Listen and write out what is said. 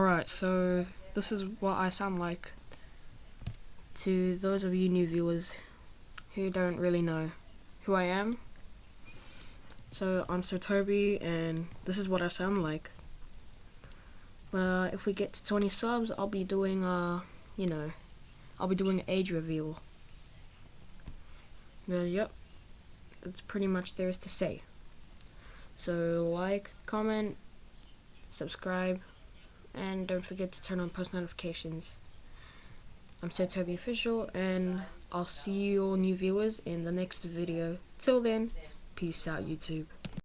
Alright, so this is what I sound like to those of you new viewers who don't really know who I am. So I'm Sir Toby, and this is what I sound like. But if we get to 20 subs, I'll be doing I'll be doing an age reveal. Yep, that's pretty much there is to say. So like, comment, subscribe, and don't forget to turn on post notifications. I'm Sir Toby Official, and I'll see you all new viewers in the next video. Till then, peace out, YouTube.